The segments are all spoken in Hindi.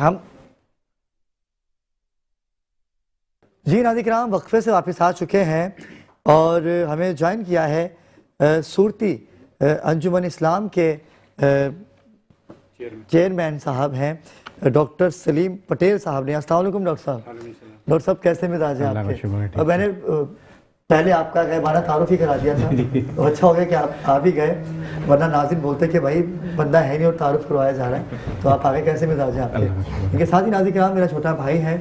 हम जी नाज़रीन वक्फे से वापस आ चुके हैं और हमें ज्वाइन किया है सूरती अंजुमन इस्लाम के चेयरमैन साहब हैं डॉक्टर सलीम पटेल साहब ने। अस्सलाम वालेकुम डॉक्टर साहब। डॉक्टर साहब कैसे मिजाज हैं आपके? और मैंने पहले आपका गैबाना तारुफ ही करा दिया था तो अच्छा हो गया कि आप आ भी गए, वरना नाज़रीन बोलते कि भाई बंदा है नहीं और तारुफ करवाया जा रहा है, तो आप आगे कैसे मिजाज हैं आपके? इनके साथ ही नाज़रीन मेरा छोटा भाई है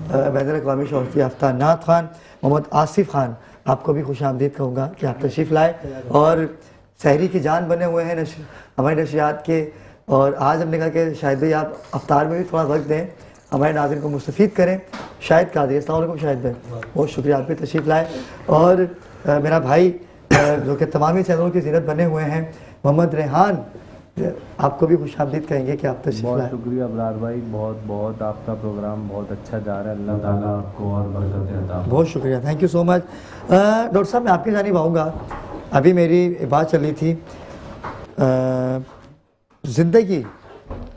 बैनुल-अक़वामी शोहरत याफ्ता नात खान मोहम्मद आसिफ खान, आपको भी खुश आमदीद कहूँगा कि आप तशरीफ़ लाए और सहरी की जान बने हुए हैं हमारी नशरियात के। और आज हमने कहा कि शायद भाई आप अफ्तार में भी थोड़ा वक्त दें, हमारे नाज़रीन को मुस्तफ़ीद करें। शाहिद कादरी, अस्सलाम वालेकुम शाहिद भाई, बहुत शुक्रिया आप भी तशरीफ़ लाए। और मेरा भाई जो कि तमामी चैनलों की ज़ीनत बने हुए हैं मोहम्मद रेहान, आपको भी खुश आमदीद कहेंगे कि आप तशरीफ़ लाए। बहुत शुक्रिया अबरार भाई, बहुत बहुत आपका प्रोग्राम बहुत अच्छा जा रहा है, अल्लाह ताला आपको और बरकत देता। बहुत शुक्रिया, thank you so much. Doctor साहब मैं आपकी जानिब आऊँगा। अभी मेरी बात चल रही थी, ज़िंदगी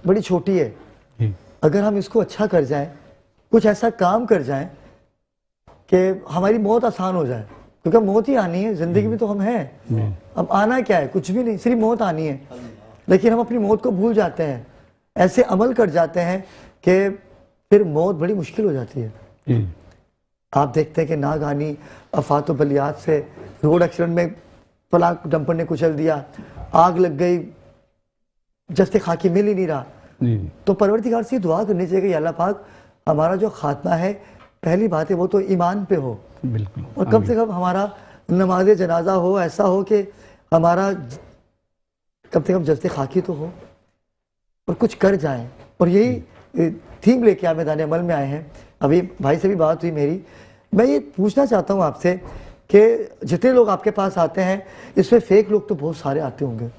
बड़ी छोटी है, अगर हम इसको अच्छा कर जाएं, कुछ ऐसा काम कर जाएं कि हमारी मौत आसान हो जाए, क्योंकि मौत ही आनी है ज़िंदगी में, तो हम हैं। अब आना क्या है? कुछ भी नहीं, सिर्फ मौत आनी है। लेकिन हम अपनी मौत को भूल जाते हैं, ऐसे अमल कर जाते हैं कि फिर मौत बड़ी मुश्किल हो जाती है। आप देखते हैं कि नागानी अफात व बलियात से रोड एक्सीडेंट में फलां डंपर ने कुचल दिया, आग लग गई, जस्ते खाकी मिल ही नहीं रहा। तो परवरदिगार से दुआ करनी चाहिए कि अल्लाह पाक हमारा जो खात्मा है, पहली बात है वो तो ईमान पे हो, बिल्कुल, और कम से कम हमारा नमाज जनाजा हो, ऐसा हो कि हमारा कम से कम जस्ते खाकी तो हो और कुछ कर जाएं। और यही थीम लेके आप मैदान अमल में आए हैं। अभी भाई से भी बात हुई मेरी, मैं ये पूछना चाहता हूँ आपसे कि जितने लोग आपके पास आते हैं, इसमें फेक लोग तो बहुत सारे आते होंगे,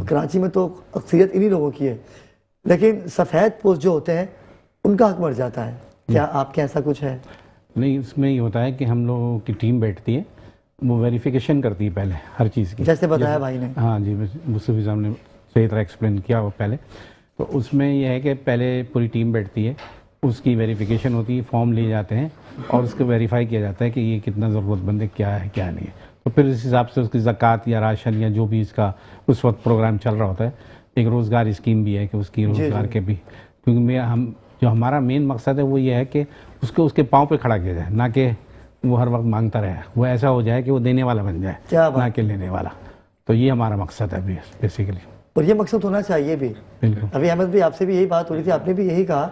कराची में तो अक्सरियत इन्हीं लोगों की है, लेकिन सफ़ेद पोस्ट जो होते हैं उनका हक मर जाता है। क्या आपके ऐसा कुछ है? नहीं, इसमें ये होता है कि हम लोगों की टीम बैठती है, वो वेरिफिकेशन करती है पहले हर चीज़ की, जैसे बताया भाई ने। हाँ जी, मुस्तफ़ी साहब ने सही तरह एक्सप्लेन किया वो पहले। तो उसमें यह है कि पहले पूरी टीम बैठती है, उसकी वेरिफिकेशन होती है, फॉर्म लिए जाते हैं और उसको वेरीफाई किया जाता है कि ये कितना ज़रूरतमंद है, क्या है क्या नहीं है। तो फिर इस हिसाब से उसकी ज़कात या राशन या जो भी इसका उस वक्त प्रोग्राम चल रहा होता है, एक रोज़गार स्कीम भी है कि उसकी रोज़गार के भी, क्योंकि हम जो हमारा मेन मकसद है वो ये है कि उसको उसके पाँव पे खड़ा किया जाए, ना कि वो हर वक्त मांगता रहे, वो ऐसा हो जाए कि वो देने वाला बन जाए, ना कि लेने वाला। तो ये हमारा मकसद है बेसिकली, और ये मकसद होना चाहिए भी। बिल्कुल। अभी अहमद भाई आपसे भी यही बात हो रही थी, आपने भी यही कहा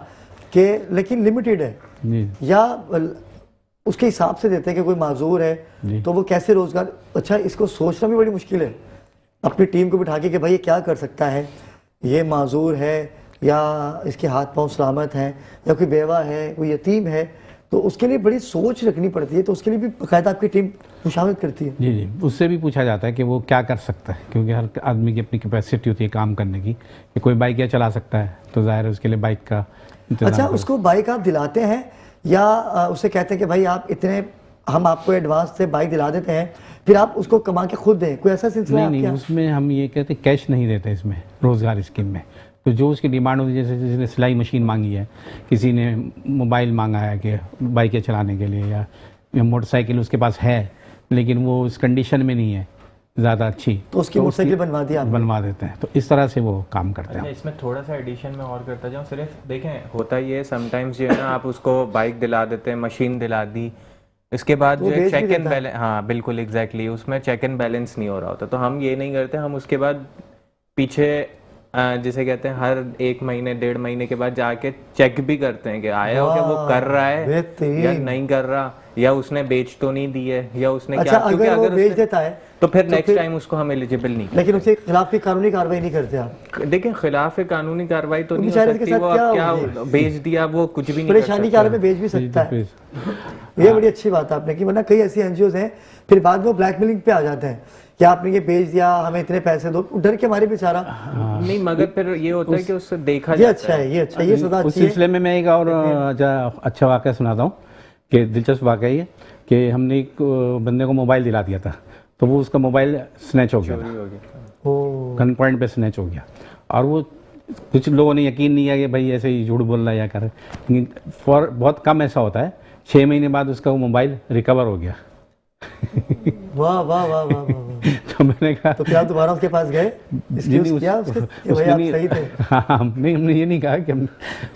कि लेकिन लिमिटेड है, या उसके हिसाब से देते हैं कि कोई माजूर है तो वो कैसे रोज़गार। अच्छा, इसको सोचना भी बड़ी मुश्किल है, अपनी टीम को बिठा के कि भाई ये क्या कर सकता है, ये माजूर है या इसके हाथ पांव सलामत हैं, या कोई बेवा है, कोई यतीम है, तो उसके लिए बड़ी सोच रखनी पड़ती है। तो उसके लिए भी बाकायदा आपकी टीम मुशावरत करती है? जी, उससे भी पूछा जाता है कि वो क्या कर सकता है, क्योंकि हर आदमी की अपनी कैपेसिटी होती है काम करने की, कि कोई बाइक या चला सकता है तो ज़ाहिर है उसके लिए बाइक का। अच्छा, उसको बाइक आप दिलाते हैं या उसे कहते हैं कि भाई आप इतने, हम आपको एडवांस से बाइक दिला देते हैं, फिर आप उसको कमा के खुद दें, कोई ऐसा सिलसिला? नहीं, उसमें हम ये कहते हैं कैश नहीं देते इसमें, रोज़गार स्कीम में। तो जो उसकी डिमांड होती है, जैसे किसी ने सिलाई मशीन मांगी है, किसी ने मोबाइल मांगा है कि बाइकें चलाने के लिए, या मोटरसाइकिल उसके पास है लेकिन वो उस कंडीशन में नहीं है ज़्यादा अच्छी, तो उसकी मोटरसाइकिल बनवा देते हैं। तो इस तरह से वो काम करते हैं। इसमें थोड़ा सा एडिशन में और करता जाऊँ, सिर्फ देखें होता ये समटाइम्स जो है ना, आप उसको बाइक दिला देते हैं, मशीन दिला दी, इसके बाद जो है चेक एंड बैलेंस, हाँ बिल्कुल एग्जैक्टली, उसमें चेक एंड बैलेंस नहीं हो रहा होता। तो हम ये नहीं करते, हम उसके बाद पीछे जिसे कहते हैं हर 1 महीने 1.5 महीने के बाद जाके चेक भी करते हैं कि आया हो कि वो कर रहा है या नहीं कर रहा, या उसने बेच तो नहीं दी है, या उसने अच्छा, क्या, क्योंकि अगर बेच देता है तो फिर नेक्स्ट टाइम उसको हम एलिजिबल नहीं। लेकिन उसके खिलाफ कोई कानूनी कार्रवाई नहीं करते आप? देखिए, खिलाफ कानूनी कार्रवाई तो नहीं हो सकती, वो क्या बेच दिया, वो कुछ भी नहीं, परेशानी के हाल में बेच भी सकता है। ये बड़ी अच्छी बात आपने की, वरना कई ऐसी एनजीओ हैं फिर बाद में वो ब्लैकमेलिंग पे आ जाते हैं कि आपने ये बेच दिया, हमें इतने पैसे दो, डर के हमारे बेचारा। नहीं, मगर फिर ये होता है कि उससे देखा जाता है। अच्छा है, ये अच्छा, ये सदा अच्छी है। उस सिलसिले में मैं एक और अच्छा वाक़या सुनाता हूँ कि दिलचस्प वाक़या ये कि हमने एक बंदे को मोबाइल दिला दिया था, तो वो उसका मोबाइल स्नैच हो गया था, गन पॉइंट पे स्नैच हो गया, और वो कुछ लोगों ने यकीन नहीं किया कि भाई ऐसे ही झूठ बोल रहा है या कर, लेकिन बहुत कम ऐसा होता है, 6 महीने बाद उसका वो मोबाइल रिकवर हो गया। वाह वाह वाह वाह वाह। तो मैंने कहा, तो क्या आप दोबारा उसके पास गए, एक्सक्यूज किया उसके कि भाई आप सही थे? हाँ, नहीं, हमने ये नहीं कहा कि हम,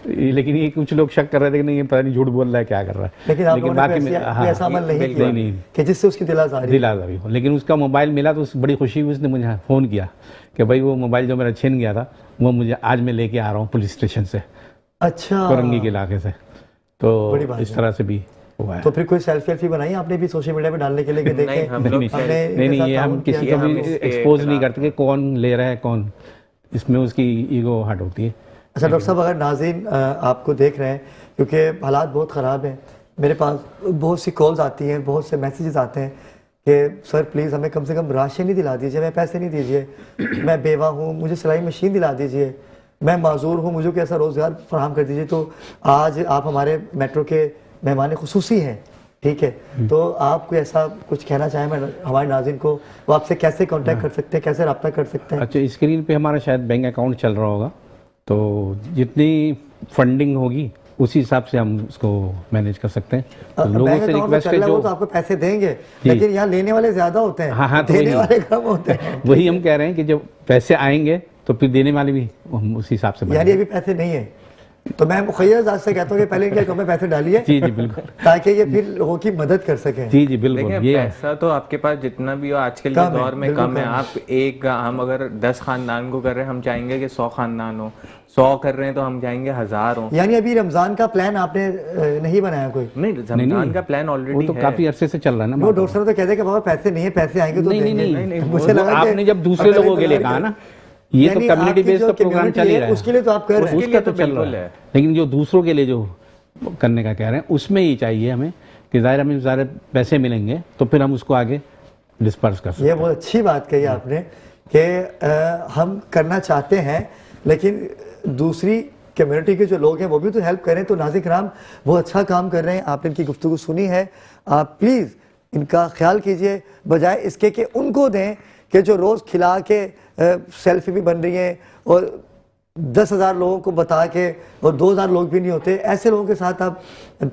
लेकिन ये कुछ लोग शक कर रहे थे कि नहीं ये पता नहीं झूठ बोल रहा है, क्या कर रहा है। लेकिन आप लोगों ने कोई ऐसा अमल नहीं किया कि जिससे उसकी दिलासारी हो। लेकिन उसका मोबाइल मिला तो बड़ी खुशी हुई, उसने मुझे फ़ोन किया कि भाई वो मोबाइल जो मेरा छीन गया था वो मुझे आज मैं लेके आ रहा हूँ पुलिस स्टेशन से, अच्छा, कोरंगी के इलाके से। तो इस तरह से भी हुआ है। तो फिर कोई सेल्फी बनाई आपने भी सोशल मीडिया पे डालने के लिए कि देखें? नहीं, ये हम किसी को भी एक्सपोज नहीं करते कि कौन ले रहा है कौन, इसमें उसकी ईगो हर्ट होती है। अच्छा डॉक्टर साहब, अगर नाज़रीन आपको देख रहे हैं, क्योंकि हालात बहुत ख़राब हैं, मेरे पास बहुत सी कॉल्स आती हैं, बहुत से मैसेजेस आते हैं कि सर प्लीज़ हमें कम से कम राशन ही दिला दीजिए, मैं पैसे नहीं दीजिए, मैं बेवा हूँ, मुझे सिलाई मशीन दिला दीजिए, मैं माजूर हूँ, मुझे कैसा रोज़गार फराहम कर दीजिए। तो आज आप हमारे मेट्रो के मेहमान खुसूसी हैं, ठीक है, तो आप कोई ऐसा कुछ कहना चाहें मैं हमारे नाज़रीन को, वो आपसे कैसे कांटेक्ट कर सकते हैं, कैसे रब्ता कर सकते हैं? अच्छा, स्क्रीन पे हमारा शायद बैंक अकाउंट चल रहा होगा, तो जितनी फंडिंग होगी उसी हिसाब से हम उसको मैनेज कर सकते हैं। तो लोगों से रिक्वेस्ट है, जो तो आपको पैसे देंगे, लेकिन यहाँ लेने वाले ज़्यादा होते हैं, हाँ, देने वाले कम होते हैं। वही हम कह रहे हैं कि जब पैसे आएंगे तो फिर देने वाले भी हम उसी हिसाब से, यानी अभी पैसे नहीं है तो मैं मुखय्यस आज से कहता हूँ कि पहले इनके अकाउंट में पैसे डालिए। जी बिल्कुल, ताकि ये फिर लोगों की मदद कर सकें। जी बिल्कुल। ये पैसा तो आपके पास जितना भी हो आजकल के दौर में कम है। आप हम अगर 10 खानदान को कर रहे हैं, हम चाहेंगे कि 100 खानदान हो, 100 कर रहे हैं तो हम चाहेंगे 1000 हो। यानी अभी रमजान का प्लान आपने नहीं बनाया कोई? नहीं, रमजान का प्लान ऑलरेडी तो काफी अरसे से चल रहा है ना। वो डॉक्टर साहब तो कहते हैं कि बाबा पैसे नहीं है, पैसे आएंगे तो नहीं, मुझे लगा आपने जब दूसरे लोगों के लिए कहा ना, ये तो कम्युनिटी बेस्ड प्रोग्राम चल ही रहा है, उसके लिए तो आप कर रहे हैं, उसका तो चल रहा है। लेकिन जो दूसरों के लिए जो करने का कह रहे हैं, उसमें ही चाहिए हमें कि ज़ाहिर हमें सारे पैसे मिलेंगे तो फिर हम उसको आगे डिस्पर्स कर सकते हैं। ये बहुत अच्छी बात कही आपने कि हम करना चाहते हैं, लेकिन दूसरी कम्युनिटी के जो लोग हैं वो भी तो हेल्प करें। तो नाज़िर किराम बहुत अच्छा काम कर रहे हैं, आपने इनकी गुफ्तगू सुनी है, आप प्लीज़ इनका ख्याल कीजिए, बजाय इसके कि उनको दें कि जो रोज़ खिला के सेल्फी भी बन रही हैं और 10,000 लोगों को बता के और 2,000 लोग भी नहीं होते, ऐसे लोगों के साथ आप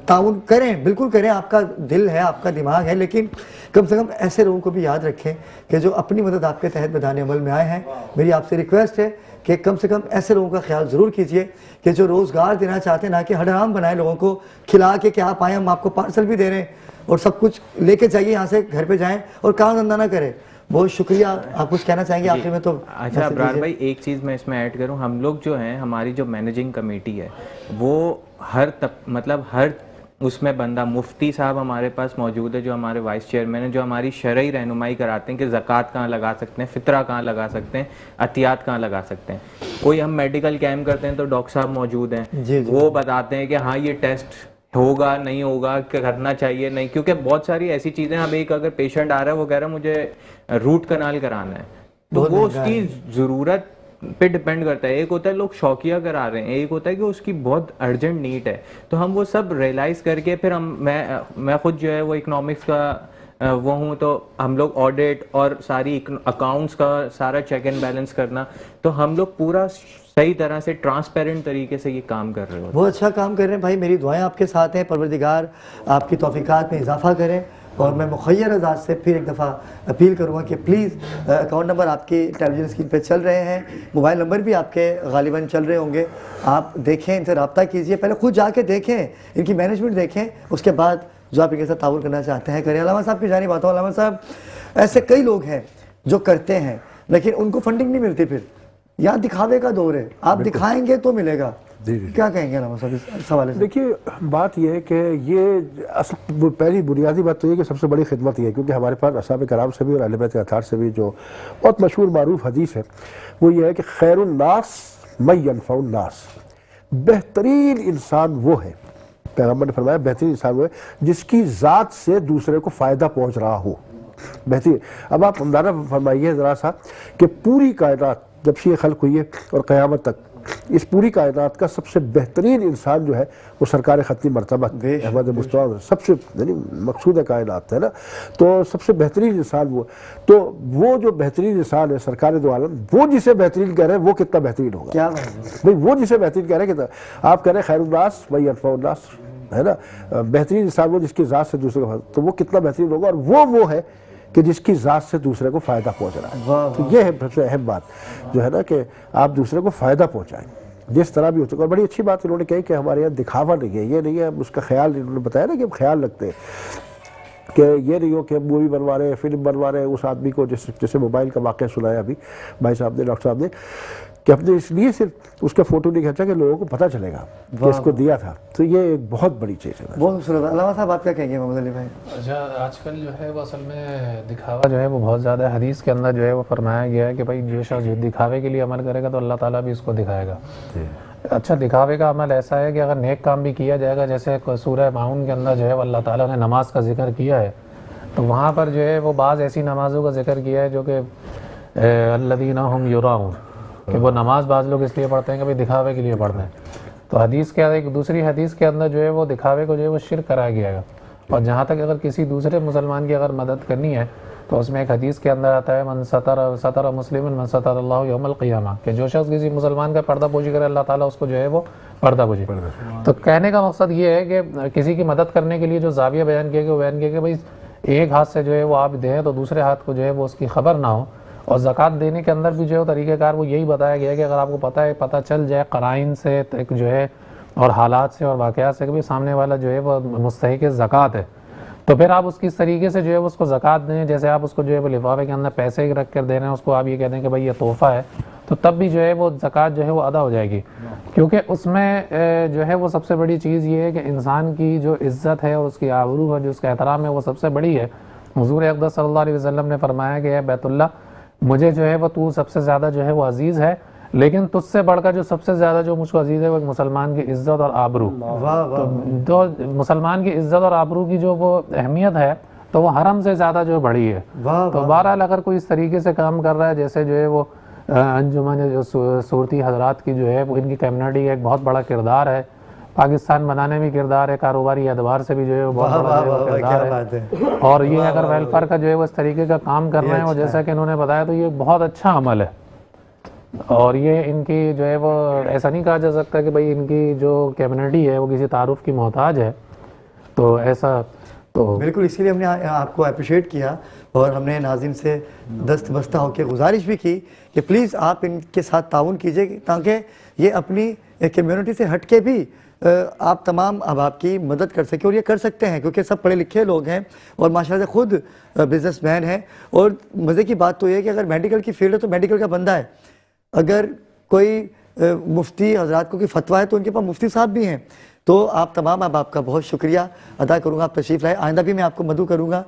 ताउन करें, बिल्कुल करें, आपका दिल है, आपका दिमाग है, लेकिन कम से कम ऐसे लोगों को भी याद रखें कि जो अपनी मदद आपके तहत मैदान अमल में आए हैं। मेरी आपसे रिक्वेस्ट है कि कम से कम ऐसे लोगों का ख्याल ज़रूर कीजिए कि जो रोज़गार देना चाहते हैं, ना कि हड़राम बनाए लोगों को खिला के कि आप आए, हम आपको पार्सल भी दे रहे हैं और सब कुछ लेके जाइए यहाँ से, घर पे जाएं और काम धंधा ना करें। बहुत शुक्रिया। आप कुछ कहना चाहेंगे आखिर में? तो अच्छा अब्रार भाई, एक चीज़ मैं इसमें ऐड करूं, हम लोग जो हैं, हमारी जो मैनेजिंग कमेटी है वो हर उसमें बंदा, मुफ्ती साहब हमारे पास मौजूद है जो हमारे वाइस चेयरमैन है, जो हमारी शरई रहनुमाई कराते हैं कि ज़कात कहाँ लगा सकते हैं, फितरा कहाँ लगा सकते हैं, अतियात कहाँ लगा सकते हैं। कोई हम मेडिकल कैंप करते हैं तो डॉक्टर साहब मौजूद हैं, वो बताते हैं कि हाँ ये टेस्ट होगा नहीं होगा, करना चाहिए नहीं, क्योंकि बहुत सारी ऐसी चीज़ें, अब एक अगर पेशेंट आ रहा है वो कह रहा है मुझे रूट कनाल कराना है, तो वो उसकी ज़रूरत पे डिपेंड करता है। एक होता है लोग शौकिया करा रहे हैं, एक होता है कि उसकी बहुत अर्जेंट नीड है, तो हम वो सब रियलाइज़ करके फिर मैं खुद जो है वो इकोनॉमिक्स का वो हूँ, तो हम लोग ऑडिट और सारी अकाउंट्स का सारा चेक एंड बैलेंस करना, तो हम लोग पूरा सही तरह से ट्रांसपेरेंट तरीके से ये काम कर रहे हो। बहुत अच्छा काम कर रहे हैं भाई, मेरी दुआएं आपके साथ हैं, परवरदिगार आपकी तौफीकात में इजाफा करें। और मैं मुखय्यर आज़ाद से फिर एक दफ़ा अपील करूँगा कि प्लीज़ अकाउंट नंबर आपकी टेलीविजन स्क्रीन पे चल रहे हैं, मोबाइल नंबर भी आपके गालिबन चल रहे होंगे, आप देखें, इनसे रब्ता कीजिए, पहले खुद जाके देखें, इनकी मैनेजमेंट देखें, उसके बाद जो आप इनके साथ ताउन करना चाहते हैं करें। अलामा साहब की जानिब आता हूँ। अलामा साहब, ऐसे कई लोग हैं जो करते हैं लेकिन उनको फंडिंग नहीं मिलती, फिर यहाँ दिखावे का दौर है, आप दिखाएंगे तो मिलेगा। क्या कहेंगे अलामा साहब इस सवाल से? देखिए, बात यह है कि ये असल पहली बुनियादी बात तो ये कि सबसे बड़ी खिदमत ये है, क्योंकि हमारे पास असहाब कराम से भी और अहले बैत अतार से भी जो बहुत मशहूर मारूफ हदीस है वो ये है कि खैरुन्नास मन यनफउन्नास, बेहतरीन इंसान वो है, पैगम्बर ने फरमाया बेहतरीन इंसान वो है जिसकी ज़ात से दूसरे को फ़ायदा पहुँच रहा हो, बेहतरीन। अब आप अंदाज़ा फरमाइए ज़रा सा कि पूरी कायनात जब से खल्क हुई है और क़यामत तक इस पूरी कायनात का सबसे बेहतरीन इंसान जो है वो सरकार खत्मी मरतबा अहमद मुस्तफा, सबसे यानी मकसूद कायनात है ना, तो सबसे बेहतरीन इंसान वो। तो वो जो बेहतरीन इंसान है सरकार दो आलम, वो जिसे बेहतरीन कह रहे हैं वो कितना बेहतरीन होगा। क्या भाई वो जिसे बेहतरीन कह रहे हैं कितना, आप कह रहे हैं खैरुन्नास वही अनफउन्नास है ना, बेहतरीन इंसान वो जिसकी ज़ात से दूसरे को, तो वो कितना बेहतरीन होगा। और वो है कि जिसकी ज़ात से दूसरे को फ़ायदा पहुंच रहा है। तो ये है सबसे अहम बात जो है ना, कि आप दूसरे को फ़ायदा पहुंचाएं जिस तरह भी हो चुका। और बड़ी अच्छी बात इन्होंने कही कि हमारे यहाँ दिखावा नहीं है, ये नहीं है, उसका ख्याल इन्होंने बताया ना कि हम ख्याल रखते हैं कि ये नहीं हो कि हम मूवी बनवा रहे हैं, फिल्म बनवा रहे हैं उस आदमी को, जैसे मोबाइल का वाक़या सुनाया अभी भाई साहब ने, डॉक्टर साहब ने, कि अपने इसलिए सिर्फ उसका फ़ोटो नहीं खींचा कि लोगों को पता चलेगा कि इसको दिया था। तो ये एक बहुत बड़ी चीज़ है। बहुत खूबसूरत। अल्लामा साहब आप क्या कहेंगे मोहम्मद अली भाई? अच्छा, आजकल जो है वो असल में दिखावा जो है वो बहुत ज़्यादा है। हदीस के अंदर जो है वो फरमाया गया है कि भाई जो शख्स जो दिखावे के लिए अमल करेगा तो अल्लाह ताला भी उसको दिखाएगा। अच्छा, दिखावे का अमल ऐसा है कि अगर नेक काम भी किया जाएगा, जैसे सूरह माउन के अंदर जो है अल्लाह ताला ने नमाज का जिक्र किया है, तो वहाँ पर जो है वो बाज़ ऐसी नमाज़ों का जिक्र किया है जो कि अल्लज़ीना हुम युराऊन, कि वो नमाज बाज़ लोग इसलिए पढ़ते हैं कि भाई दिखावे के लिए पढ़ते हैं। तो हदीस के एक दूसरी हदीस के अंदर जो है वो दिखावे को जो है वो शिर्क कराया गया है। और जहाँ तक अगर किसी दूसरे मुसलमान की अगर मदद करनी है तो उसमें एक हदीस के अंदर आता है मन सतर मुस्लिमन मन सतर अल्लाहु यौमल क़ियामा, कि जो शख्स किसी मुसलमान का पर्दा पोशी करे अल्लाह ताला उसको जो है वो पर्दा पोशी। तो कहने का मकसद ये है कि किसी की मदद करने के लिए जो ज़ाविया बयान किया गया वो बयान किया कि भाई एक हाथ से जो है वो आप दें तो दूसरे हाथ को जो है वो उसकी खबर ना हो। और ज़कात देने के अंदर भी जो है तरीक़ेकार वो यही बताया गया है कि अगर आपको पता चल जाए क़राइन से तो जो है और हालात से और वाक़यात से कि भाई सामने वाला जो है वो मुस्तहिक़ ज़कात है, तो फिर आप उसकी इस तरीके से जो है उसको ज़कात दें। जैसे आप उसको जो है वो लिफाफे के अंदर पैसे रख कर दे रहे हैं, उसको आप ये कह दें कि भाई ये तोहफ़ा है, तो तब भी जो है वो ज़कात जो है वो अदा हो जाएगी। क्योंकि उसमें जो है वो सबसे बड़ी चीज़ ये है कि इंसान की जो इज़्ज़त है और उसकी आबरू है, जो उसका एहतराम है, वो सबसे बड़ी है। हुज़ूर अक़दस सल्लल्लाहु अलैहि वसल्लम ने फरमाया कि ए बैतुल्लाह, मुझे जो है वो तू सबसे ज़्यादा जो है वो अजीज़ है, लेकिन तुझसे बढ़कर जो सबसे ज़्यादा जो मुझको अजीज़ है वो मुसलमान की इज़्ज़त और आबरू। तो मुसलमान की इज़्ज़त और आबरू की जो वो अहमियत है तो वो हरम से ज़्यादा जो बड़ी है। तो बहरहाल अगर कोई इस तरीके से काम कर रहा है, जैसे जो है वो अंजुमन जो सूरती हजरात की जो है वो इनकी कम्युनिटी का एक बहुत बड़ा किरदार है, पाकिस्तान बनाने में किरदार है, कारोबारी एतबार से भी जो है वो बहुत बड़ा किरदार है। और ये अगर वेलफेयर का जो है वो इस तरीके का काम कर रहे हैं और जैसा कि इन्होंने बताया तो ये बहुत अच्छा अमल है। और ये इनकी जो है वो ऐसा नहीं कहा जा सकता कि भाई इनकी जो कम्युनिटी है वो किसी तारुफ की मोहताज है, तो ऐसा तो बिल्कुल इसीलिए हमने आपको अप्रिशिएट किया और हमने नाज़रीन से दस्त बस्ता होकर गुजारिश भी की कि प्लीज़ आप इनके साथ ताउन कीजिए ताकि ये अपनी कम्युनिटी से हट के भी आप तमाम अहबाब की मदद कर सकें। और ये कर सकते हैं क्योंकि सब पढ़े लिखे लोग हैं और माशाल्लाह से खुद बिजनेसमैन हैं। और मज़े की बात तो ये है कि अगर मेडिकल की फील्ड है तो मेडिकल का बंदा है, अगर कोई मुफ्ती हजरात को कोई फतवा है तो उनके पास मुफ्ती साहब भी हैं। तो आप तमाम अब आपका बहुत शुक्रिया अदा करूँगा, आप तशरीफ़ लाए। आइंदा भी मैं आपको मदू करूँगा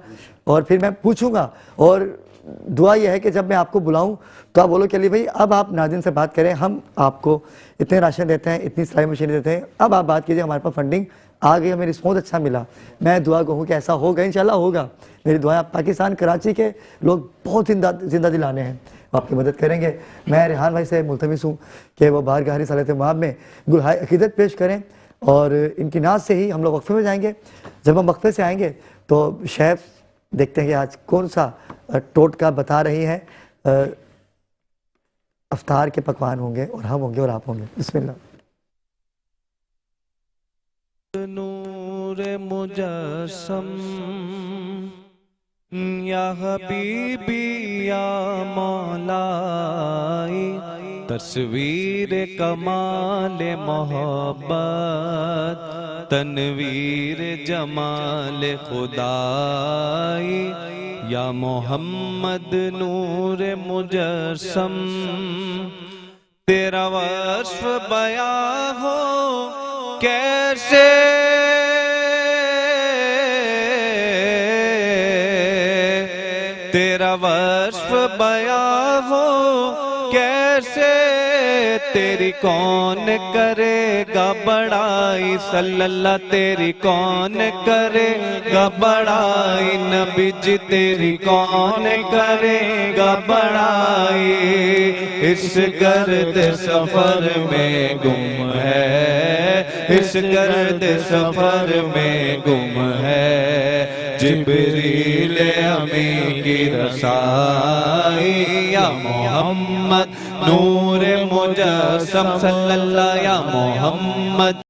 और फिर मैं पूछूँगा। और दुआ यह है कि जब मैं आपको बुलाऊँ तो आप बोलो कि अली भाई अब आप नाज़रीन से बात करें, हम आपको इतने राशन देते हैं, इतनी सिलाई मशीनें देते हैं, अब आप बात कीजिए, हमारे पास फंडिंग आ गई, हमें रिस्पॉन्स अच्छा मिला। मैं दुआ कहूँ कि ऐसा होगा, इंशाल्लाह होगा। मेरी दुआएं पाकिस्तान कराची के लोग बहुत जिंदा दिलाने हैं, आपकी मदद करेंगे। मैं रेहान भाई से मुल्तमिस हूँ कि वो बाहर गहरी सालत मुआब में गुलहाय अकीदत पेश करें और इनकी नाज से ही हम लोग वक्फे में जाएंगे। जब हम वक्फे से आएंगे तो शेफ़ देखते हैं कि आज कौन सा टोटका बता रही है, अफ्तार के पकवान होंगे और हम होंगे और आप होंगे। बिस्मिल्लाह। नूर मुजस्सम या हबीबी या मौलाई, तस्वीर कमाल मोहब्बत, तनवीर जमाल खुदाई, या मोहम्मद नूर मुजस्सम। तेरा वस्फ बयां हो कैसे, तेरा वस्फ बयां हो कैसे, तेरी कौन करेगा बड़ाई, सल्लल्लाह तेरी कौन करेगा बड़ाई, नबी जी तेरी कौन करेगा बड़ाई। इस गर्द सफर में गुम है, इस गर्द सफर में गुम है, जिब्रील अमीन की रसाई, या मोहम्मद नूर मुजस्सम सल्लल्लाहु या मोहम्मद।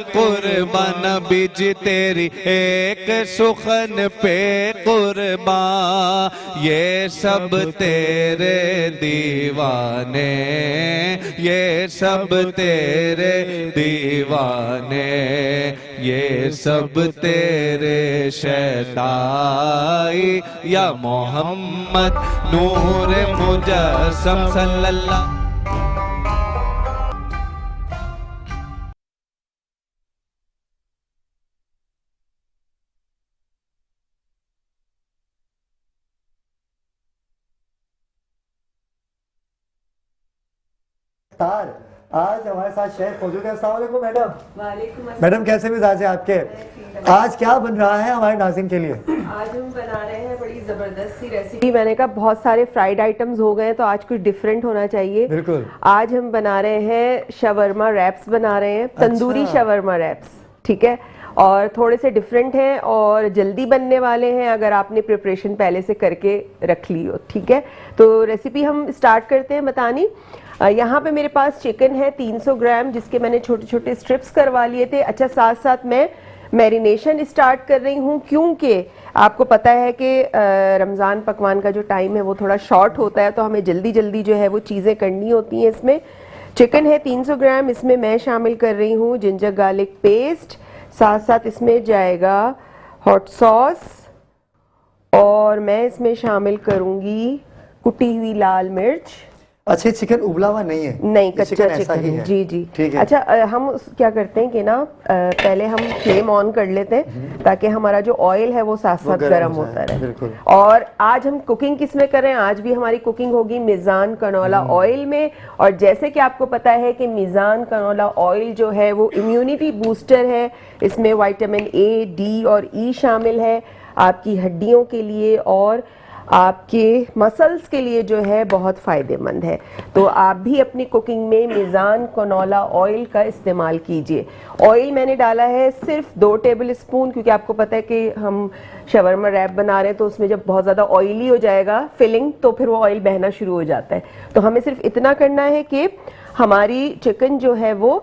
कुर्बान बीज तेरी एक सुखन पे कुर्बान, ये सब तेरे दीवाने, ये सब तेरे दीवाने, ये सब तेरे शैताई, या मोहम्मद नूर मुजस्सम सल्लल्लाहु। आज हमारे साथ शेफ मौजूद है। अस्सलाम वालेकुम मैडम। वालेकुम अस्सलाम। मैडम कैसे मिजाज है आपके? आज क्या बन रहा है हमारे नाज़रीन के लिए? आज हम बना रहे हैं बड़ी जबरदस्त सी रेसिपी। मैंने कहा बहुत सारे फ्राइड आइटम्स हो गए तो आज कुछ डिफरेंट होना चाहिए। बिल्कुल। आज हम बना रहे हैं शवरमा रैप्स बना रहे हैं, तंदूरी शवरमा रैप्स, ठीक है, और थोड़े से डिफरेंट हैं और जल्दी बनने वाले हैं अगर आपने प्रिपरेशन पहले से करके रख ली हो, ठीक है। तो रेसिपी हम स्टार्ट करते हैं बतानी। यहाँ पे मेरे पास चिकन है 300 ग्राम, जिसके मैंने छोटे छोटे स्ट्रिप्स करवा लिए थे। अच्छा, साथ साथ मैं मैरिनेशन स्टार्ट कर रही हूँ क्योंकि आपको पता है कि रमज़ान पकवान का जो टाइम है वो थोड़ा शॉर्ट होता है, तो हमें जल्दी जल्दी जो है वो चीज़ें करनी होती हैं। इसमें चिकन है 300 ग्राम, इसमें मैं शामिल कर रही हूँ जिंजर गार्लिक पेस्ट, साथ साथ इसमें जाएगा हॉट सॉस, और मैं इसमें शामिल करूँगी कुटी हुई लाल मिर्च। अच्छा, चिकन उबला हुआ नहीं है? नहीं, कच्चा चिकन है। जी जी, ठीक है। अच्छा, हम क्या करते हैं कि ना पहले हम फ्लेम ऑन कर लेते हैं ताकि हमारा जो ऑयल है वो साथ साथ गर्म होता रहे। बिल्कुल। और आज हम कुकिंग किस में कर रहे हैं? आज भी हमारी कुकिंग होगी मिजान कनोला ऑयल में। और जैसे कि आपको पता है कि मिजान कनोला ऑयल जो है वो इम्यूनिटी बूस्टर है, इसमें विटामिन ए, डी और ई शामिल है, आपकी हड्डियों के लिए और आपके मसल्स के लिए जो है बहुत फ़ायदेमंद है। तो आप भी अपनी कुकिंग में मिज़ान कनोला ऑयल का इस्तेमाल कीजिए। ऑयल मैंने डाला है सिर्फ 2 टेबल स्पून, क्योंकि आपको पता है कि हम शवरमा रैप बना रहे हैं तो उसमें जब बहुत ज़्यादा ऑयली हो जाएगा फिलिंग तो फिर वो ऑयल बहना शुरू हो जाता है। तो हमें सिर्फ इतना करना है कि हमारी चिकन जो है वो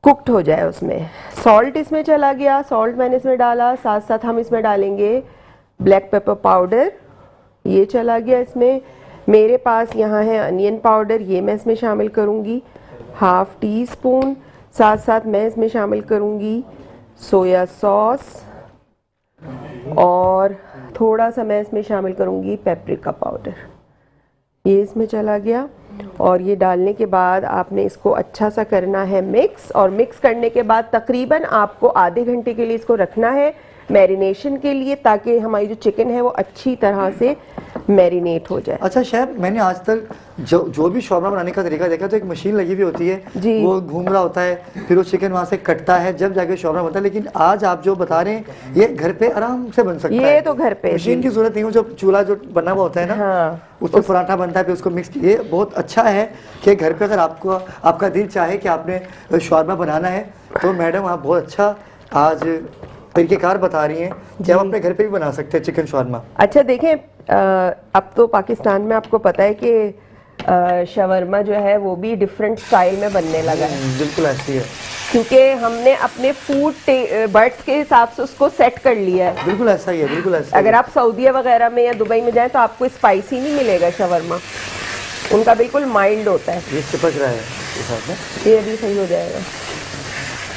कुक्ड हो जाए। उसमें सॉल्ट इसमें चला गया, सॉल्ट मैंने इसमें डाला, साथ साथ हम इसमें डालेंगे ब्लैक पेपर पाउडर, ये चला गया इसमें। मेरे पास यहाँ है अनियन पाउडर, ये मैं इसमें शामिल करूँगी 1/2 टीस्पून, साथ साथ मैं इसमें शामिल करूँगी सोया सॉस और थोड़ा सा मैं इसमें शामिल करूँगी पेपरिका पाउडर। ये इसमें चला गया और ये डालने के बाद आपने इसको अच्छा सा करना है मिक्स, और मिक्स करने के बाद तकरीबन आपको आधे घंटे के लिए इसको रखना है मैरिनेशन के लिए, ताकि हमारी जो चिकन है वो अच्छी तरह से मैरिनेट हो जाए। अच्छा शेफ, मैंने आज तक जो भी शौरमा बनाने का तरीका देखा तो एक मशीन लगी हुई होती है, वो घूम रहा होता है, फिर वो चिकन वहाँ से कटता है, जब जाके शौरमा बनता है। लेकिन आज आप जो बता रहे हैं ये घर पे आराम से बन सकता है। ये तो घर पे मशीन की जरूरत नहीं है, जो चूल्हा जो बना हुआ होता है ना, हाँ, उसमें पराठा बनता है, फिर उसको मिक्स। ये बहुत अच्छा है कि घर पे अगर आपको आपका दिल चाहे कि आपने शौरमा बनाना है तो मैडम आप बहुत अच्छा आज तरीक़ेकार बता रही हैं कि आप अपने घर पे भी बना सकते हैं चिकन शौरमा। अच्छा देखें, अब तो पाकिस्तान में आपको पता है कि शवरमा जो है वो भी डिफरेंट स्टाइल में बनने लगा है। बिल्कुल ऐसी है। क्योंकि हमने अपने फूड बर्ड्स के हिसाब से उसको सेट कर लिया है। बिल्कुल ऐसा ही है, बिल्कुल ऐसा ही अगर है। आप सऊदीया वगैरह में या दुबई में जाएं तो आपको स्पाइसी नहीं मिलेगा शवरमा, उनका बिल्कुल माइल्ड होता है। ये चिपक रहा है इसके साथ में। ये अभी सही हो जाएगा।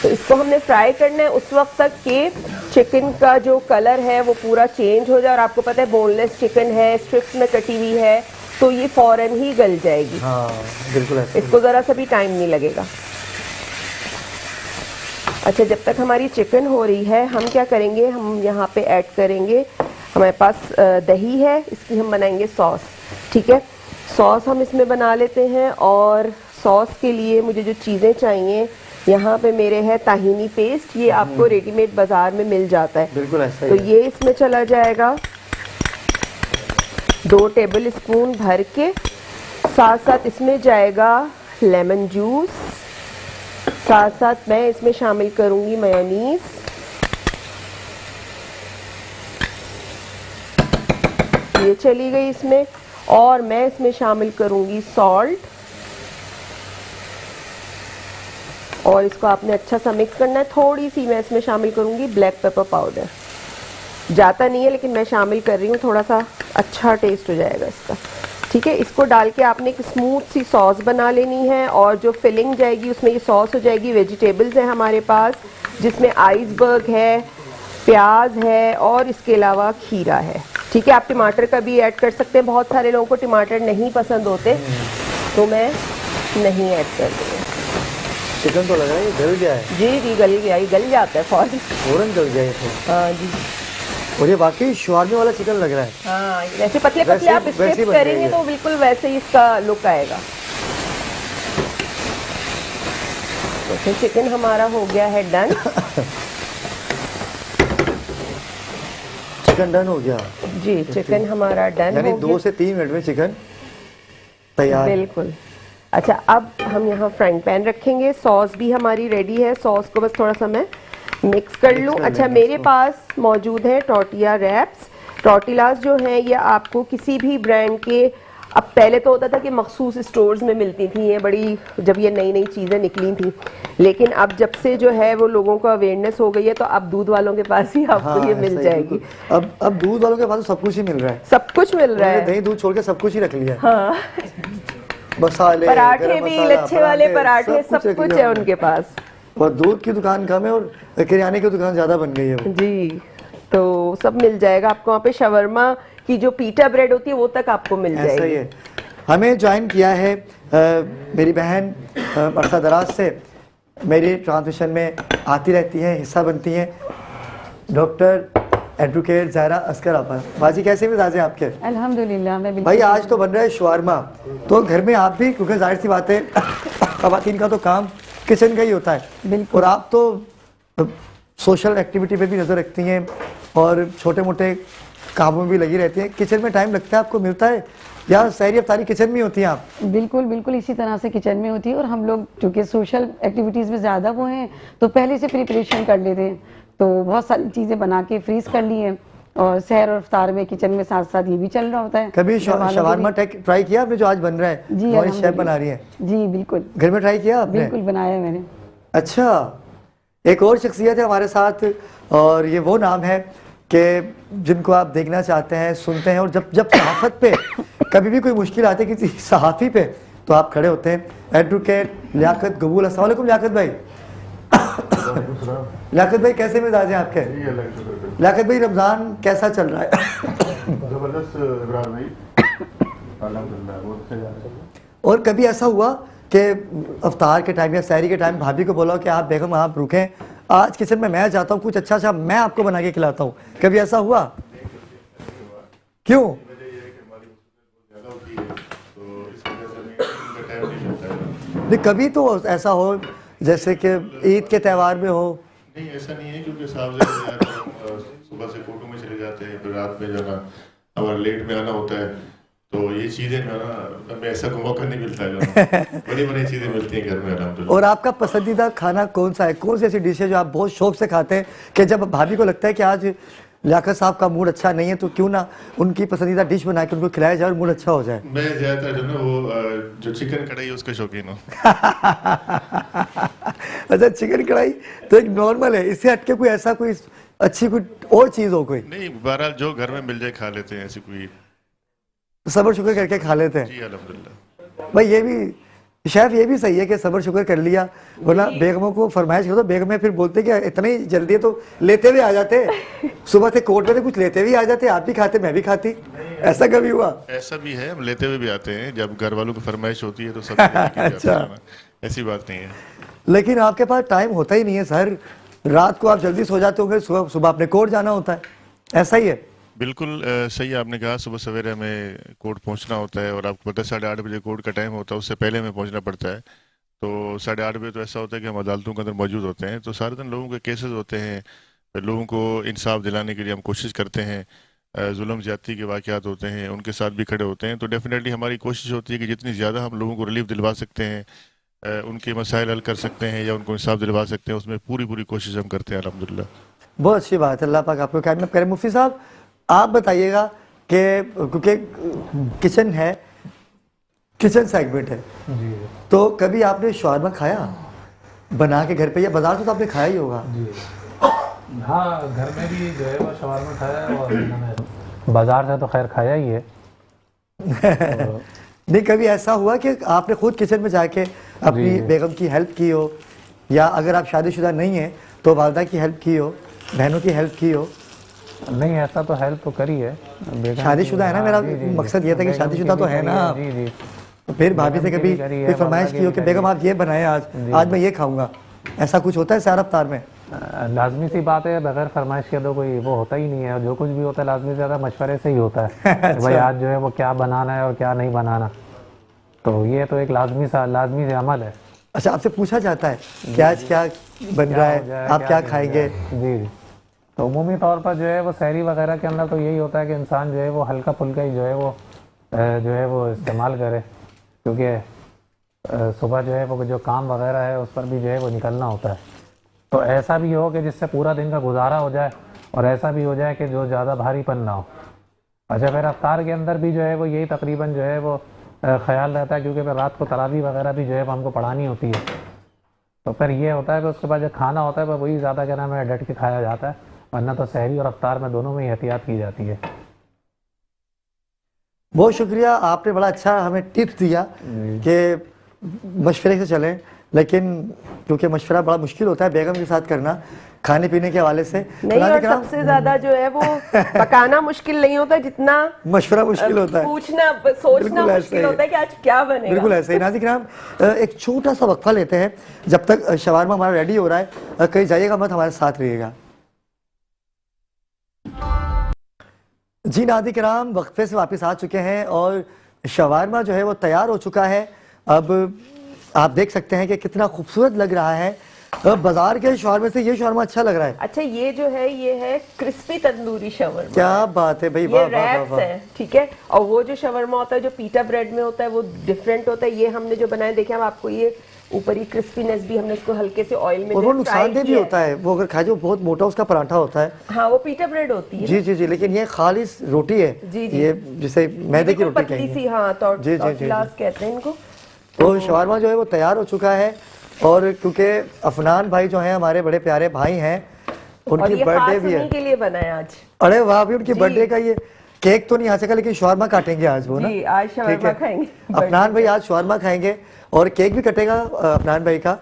तो इसको हमने फ्राई करना है उस वक्त तक कि चिकन का जो कलर है वो पूरा चेंज हो जाए। और आपको पता है बोनलेस चिकन है, स्ट्रिप्स में कटी हुई है, तो ये फौरन ही गल जाएगी। हाँ बिल्कुल ऐसा। इसको ज़रा सा भी टाइम नहीं लगेगा। अच्छा, जब तक हमारी चिकन हो रही है हम क्या करेंगे, हम यहाँ पे ऐड करेंगे, हमारे पास दही है, इसकी हम बनाएंगे सॉस। ठीक है, सॉस हम इसमें बना लेते हैं। और सॉस के लिए मुझे जो चीज़ें चाहिए, यहाँ पे मेरे है ताहीनी पेस्ट, ये आपको रेडीमेड बाजार में मिल जाता है। बिल्कुल ऐसा तो ही है। ये इसमें चला जाएगा 2 टेबल स्पून भर के। साथ साथ इसमें जाएगा लेमन जूस, साथ साथ मैं इसमें शामिल करूंगी मेयोनीज, ये चली गई इसमें। और मैं इसमें शामिल करूंगी सॉल्ट, और इसको आपने अच्छा सा मिक्स करना है। थोड़ी सी मैं इसमें शामिल करूंगी ब्लैक पेपर पाउडर, जाता नहीं है लेकिन मैं शामिल कर रही हूँ, थोड़ा सा अच्छा टेस्ट हो जाएगा इसका। ठीक है, इसको डाल के आपने एक स्मूथ सी सॉस बना लेनी है। और जो फिलिंग जाएगी उसमें ये सॉस हो जाएगी। वेजिटेबल्स हैं हमारे पास, जिसमें आइसबर्ग है, प्याज है, और इसके अलावा खीरा है। ठीक है, आप टमाटर का भी ऐड कर सकते हैं। बहुत सारे लोगों को टमाटर नहीं पसंद होते, तो मैं नहीं ऐड कर रही हूँ। चिकन तो लगा है ये गल गया है। जी जी, गल गया, ये गल जाता है फौरन गल गया ये तो। हाँ जी, और ये वाकई शवारमे वाला चिकन लग रहा है। हाँ, वैसे पतले पतले वैसे- आप वैसे स्ट्रिप्स बन रही करेंगे है। तो बिल्कुल वैसे ही इसका लुक आएगा। तो फिर चिकन हमारा हो गया है डन। चिकन डन हो गया जी, चिकन हमारा डन यानी हो 2 से 3 मिनट में चिकन तैयार। बिल्कुल। अच्छा, अब हम यहाँ फ्राइंग पैन रखेंगे। सॉस भी हमारी रेडी है, सॉस को बस थोड़ा सा मैं मिक्स कर लूँ। अच्छा, मेरे पास मौजूद है टॉर्टिया रैप्स। टॉर्टिलास जो हैं ये आपको किसी भी ब्रांड के, अब पहले तो होता था कि मखसूस स्टोर्स में मिलती थी ये बड़ी, जब ये नई नई चीज़ें निकली थी, लेकिन अब जब से जो है वो लोगों को अवेयरनेस हो गई है, तो अब दूध वालों के पास ही आपको हाँ, ये ऐसा मिल ही, जाएगी। बिल्कुल। अब दूध वालों के पास तो सब कुछ ही मिल रहा है। सब कुछ मिल रहा उन्होंने है। दही दूध छोड़ के सब कुछ ही रख लिया है। हाँ, मसाले, पराठे गरम भी, मसाला, लच्छे वाले पराठे, सब रख कुछ लिया है उनके पास। और दूध की दुकान कम है और किराने की दुकान ज्यादा बन गई है वो। जी, तो सब मिल जाएगा आपको वहाँ पे। शवरमा की जो पीटा ब्रेड होती है वो तक आपको मिल ऐसा ही जाएगी। है। हमें ज्वाइन किया है मेरी बहन अरसा दराज से, मेरी ट्रांसमिशन में आती रहती हैं, हिस्सा बनती हैं, डॉक्टर एडवोकेट ज़ाहिरा अस्कर आपा। बाजी कैसे मिजाज हैं आपके? अल्हम्दुलिल्लाह, मैं भाई आज तो बन रहा है शवारमा, तो घर में आप भी, क्योंकि जाहिर सी बात है खवातीन का तो काम किचन का ही होता है, और आप तो सोशल एक्टिविटी पे भी नज़र रखती हैं और छोटे मोटे कामों में भी लगी रहती हैं। किचन में टाइम लगता है, आपको मिलता है, या सहरी अफ्तारी किचन में होती हैं आप? बिल्कुल बिल्कुल इसी तरह से किचन में होती है। और हम लोग चूँकि सोशल एक्टिविटीज़ में ज़्यादा वो हैं, तो पहले से प्रिपरेशन कर लेते हैं, तो बहुत सारी चीज़ें बना के फ्रीज कर ली हैं, और सहर और इफ्तार में किचन में साथ साथ ये भी चल रहा होता है। कभी शवारमा ट्राई किया आपने, जो आज बन रहा है? जी, हमारी शेफ बना रही है। जी बिल्कुल, घर में ट्राई किया आपने? बिल्कुल बनाया है मैंने। अच्छा, एक और शख्सियत है हमारे साथ, और ये वो नाम है कि जिनको आप देखना चाहते हैं, सुनते हैं, और जब सहाफत पे कभी भी कोई मुश्किल आती है किसी सहाफ़ी पे, तो आप खड़े होते हैं। एडवोकेट लियाकत कबूल। अस्सलाम वालेकुम लियाकत भाई। लियाकत भाई कैसे मिजाज हैं आपके? लियाकत भाई, रमज़ान कैसा चल रहा है? जबरदस्त इब्रार भाई, अल्हम्दुलिल्लाह बहुत अच्छा जा रहा है। और कभी ऐसा हुआ कि अफ्तार के टाइम या सहरी के टाइम भाभी को बोला कि आप बेगम आप रुकें, आज किचन में मैं जाता हूँ, कुछ अच्छा सा मैं आपको बना के खिलाता हूँ, कभी ऐसा हुआ? क्यों? नहीं, कभी तो ऐसा हो जैसे कि ईद के त्यौहार में हो। नहीं, ऐसा नहीं है, क्योंकि साहब से सुबह से कोर्टों में चले जाते हैं, फिर रात में जो है ना हमारा लेट में आना होता है, तो ये चीज़ें जो है ना हमें ऐसा मौका नहीं मिलता है, जो बड़ी बड़ी चीज़ें मिलती हैं घर में अल्हम्दुलिल्लाह। और आपका पसंदीदा खाना कौन सा है? कौन सी ऐसी डिश है जो आप बहुत शौक से खाते हैं कि जब भाभी को लगता है कि आज लियाकत साहब का मूड अच्छा नहीं है तो क्यों ना उनकी पसंदीदा डिश बना के उनको खिलाया जाए और मूड अच्छा हो जाए। मैं ज़्यादातर जो ना वो जो चिकन कढ़ाई है उसका शौकीन हूँ। अच्छा, चिकन कढ़ाई तो एक नॉर्मल है, इससे हटके कोई ऐसा कोई अच्छी कोई और चीज़ हो कोई? नहीं, बहरहाल जो घर में मिल जाए खा लेते हैं, ऐसी कोई सब्र शुक्र करके खा लेते हैं। जी अल्हम्दुलिल्लाह। भाई ये भी शेफ ये भी सही है कि सब्र शुक्र कर लिया, बोला बेगमों को फरमाइश करो तो बेगमें फिर बोलते कि इतना ही जल्दी है तो लेते हुए आ जाते, सुबह से कोर्ट में तो कुछ लेते हुए आ जाते, आप भी खाते मैं भी खाती, ऐसा कभी हुआ? ऐसा भी है, हम लेते हुए भी आते हैं, जब घर वालों की फरमाइश होती है तो सब अच्छा, ऐसी बात नहीं है। लेकिन आपके पास टाइम होता ही नहीं है सर, रात को आप जल्दी सो जाते होंगे, सुबह सुबह अपने कोर्ट जाना होता है, ऐसा ही है? बिल्कुल सही आपने कहा, सुबह सवेरे हमें कोर्ट पहुंचना होता है और आपको पता है 8:30 बजे कोर्ट का टाइम होता है, उससे पहले हमें पहुंचना पड़ता है। तो 8:30 बजे तो ऐसा होता है कि हम अदालतों के अंदर मौजूद होते हैं, तो सारे दिन लोगों के केसेस होते हैं, फिर लोगों को इंसाफ दिलाने के लिए हम कोशिश करते हैं, जुल्म ज्यादती के वाक़यात होते हैं उनके साथ भी खड़े होते हैं। तो डेफिनेटली हमारी कोशिश होती है कि जितनी ज़्यादा हम लोगों को रिलीफ दिलवा सकते हैं, उनके मसाइल हल कर सकते हैं या उनको इंसाफ दिलवा सकते हैं, उसमें पूरी कोशिश हम करते हैं अल्हम्दुलिल्लाह। बहुत अच्छी बात है, अल्लाह पाक आपको कामयाब करे। मुफ्ती साहब आप बताइएगा कि क्योंकि किचन है, किचन सेगमेंट है, जी तो कभी आपने शवारमा खाया बना के घर पे या बाजार से तो आपने खाया ही होगा? जी हाँ, घर में भी जो है वो शवारमा खाया है और मैंने बाजार से तो खैर खाया ही है। नहीं, कभी ऐसा हुआ कि आपने खुद किचन में जाके अपनी बेगम की हेल्प की हो, या अगर आप शादीशुदा नहीं हैं तो वालदा की हेल्प की हो, बहनों की हेल्प की हो? नहीं, ऐसा तो हेल्प तो करी है। शादीशुदा है ना, मेरा मकसद ये था कि शादीशुदा तो है ना आप, जी जी। तो फिर भाभी से कभी कोई फरमाइश की हो कि बेगम आप ये बनाए आज मैं ये खाऊंगा, ऐसा कुछ होता है सारा अफ्तार में? लाजमी सी बात है, बगैर फरमाइश के तो कोई वो होता ही नहीं है, जो कुछ भी होता है लाजमी से ज़्यादा मशवरे से ही होता है। अच्छा। भाई आज जो है वो क्या बनाना है और क्या नहीं बनाना, तो ये तो एक लाजमी से अमल है। अच्छा, आपसे पूछा जाता है कि आज क्या बन रहा है, आप क्या खाएंगे? जी, तो उमूमी तौर पर जो है वो सहरी वगैरह के अंदर तो यही होता है कि इंसान जो है वो हल्का फुल्का ही जो है वो इस्तेमाल करे, क्योंकि सुबह जो है वो जो काम वगैरह है उस पर भी जो है वो निकलना होता है। तो ऐसा भी हो कि जिससे पूरा दिन का गुजारा हो जाए और ऐसा भी हो जाए कि जो ज़्यादा भारीपन ना हो। अच्छा, फिर अफ्तार के अंदर भी जो है वो यही तकरीबन जो है वो ख्याल रहता है, क्योंकि फिर रात को तरावी वगैरह भी जो है वो हमको पढ़ानी होती है, तो फिर ये होता है कि उसके बाद जो खाना होता है वही ज़्यादा क्या नाम है डट के खाया जाता है, वरना तो सहरी और अफ्तार में दोनों में ही एहतियात की जाती है। बहुत शुक्रिया, आपने बड़ा अच्छा हमें टिप्स दिया कि मशवरे से चलें, लेकिन क्योंकि मशवरा बड़ा मुश्किल होता है बेगम के साथ करना खाने पीने के हवाले से। नहीं, और सबसे ज्यादा जो है वो पकाना मुश्किल नहीं होता जितना मशवरा मुश्किल होता है, पूछना सोचना मुश्किल होता है कि आज क्या बनेगा। बिल्कुल ऐसे ही। नाज़रीन किराम, एक छोटा सा वक्फा लेते हैं जब तक शवारमा हमारा रेडी हो रहा है, कहीं जाइएगा मत, हमारे साथ रहिएगा। जी नाज़रीन किराम, वक्फे से वापस आ चुके हैं और शवारमा जो है वो तैयार हो चुका है। अब आप देख सकते हैं कि कितना खूबसूरत लग रहा है, बाजार के शवारमे से ये शवारमा अच्छा लग रहा है। अच्छा, ये जो है ये है क्रिस्पी तंदूरी शवारमा। क्या बात है भाई, ये रैप्स है, ठीक है। और वो जो शवारमा होता है जो पीटा ब्रेड में होता है वो डिफरेंट होता है। ये हमने जो बनाए देखे हम आपको, ये ऊपर ही क्रिस्पीनेस भी हमने इसको हल्के से ऑयल में, और वो नुकसानदेह भी होता है, वो अगर खाए जो बहुत मोटा उसका पराठा होता है। हाँ, वो पीटा ब्रेड होती है। जी जी जी, लेकिन ये खालिस रोटी है। जी जी, ये जिसे मैदे की रोटी पतली सी, हाँ, टॉर्टिलास कहते हैं इनको। तो शवारमा जो है वो तैयार हो चुका है, और क्योंकि अफनान भाई जो हैं हमारे बड़े प्यारे भाई हैं, उनकी बर्थडे भी है। के लिए बनाया आज। अरे वाह, भी उनकी बर्थडे का ये केक तो नहीं आ सका, लेकिन शवारमा काटेंगे आज वो ना। जी, आज शवारमा खाएंगे। अफनान भाई आज शवारमा खाएंगे और केक भी कटेगा अफनान भाई का।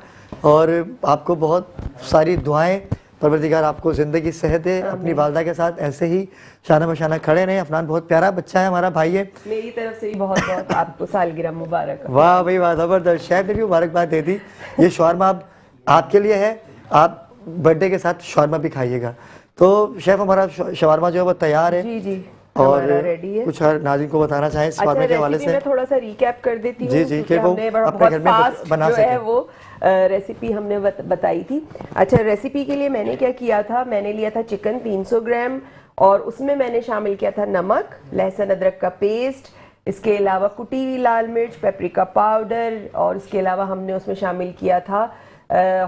और आपको बहुत सारी दुआएं, परवरदिगार आपको ज़िंदगी सेहत दे, अपनी वालदा के साथ ऐसे ही शाना बशाना खड़े रहें। अफनान बहुत प्यारा बच्चा है, हमारा भाई है। मेरी तरफ से भी बहुत बहुत आपको सालगिरह मुबारक। वाह भाई वाह, ज़बरदस्त। शेफ ने भी मुबारकबाद दे दी। ये शवारमा अब आपके लिए है, आप बर्थडे के साथ शवारमा भी खाइएगा। तो शेफ हमारा शवारमा जो है वो तैयार है। जी जी, और रेडी है। कुछ हर नाज़रीन को बताना चाहें इस शवारमे के हवाले से? मैं थोड़ा सा रिकैप कर देती हूँ। जी जी, कि वो अपने घर में बना सके वो रेसिपी हमने बताई थी। अच्छा, रेसिपी के लिए मैंने क्या किया था, मैंने लिया था चिकन 300 ग्राम और उसमें मैंने शामिल किया था नमक, लहसुन अदरक का पेस्ट, इसके अलावा कुटी हुई लाल मिर्च, पेपरिका पाउडर, और इसके अलावा हमने उसमें शामिल किया था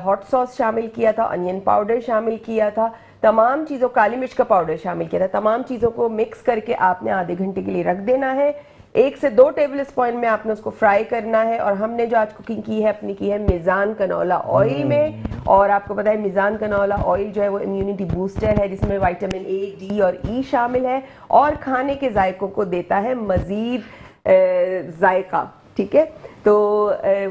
हॉट सॉस शामिल किया था, अनियन पाउडर शामिल किया था, तमाम चीज़ों, काली मिर्च का पाउडर शामिल किया था, तमाम चीज़ों को मिक्स करके आपने आधे घंटे के लिए रख देना है। 1 से 2 टेबल स्पून में आपने उसको फ्राई करना है। और हमने जो आज कुकिंग की है अपनी की है मिज़ान कनौला ऑयल में। और आपको पता है मिज़ान कनौला ऑयल जो है वो इम्यूनिटी बूस्टर है, जिसमें विटामिन ए, डी और ई शामिल है और खाने के जायकों को देता है मज़ीद जायका। ठीक है, तो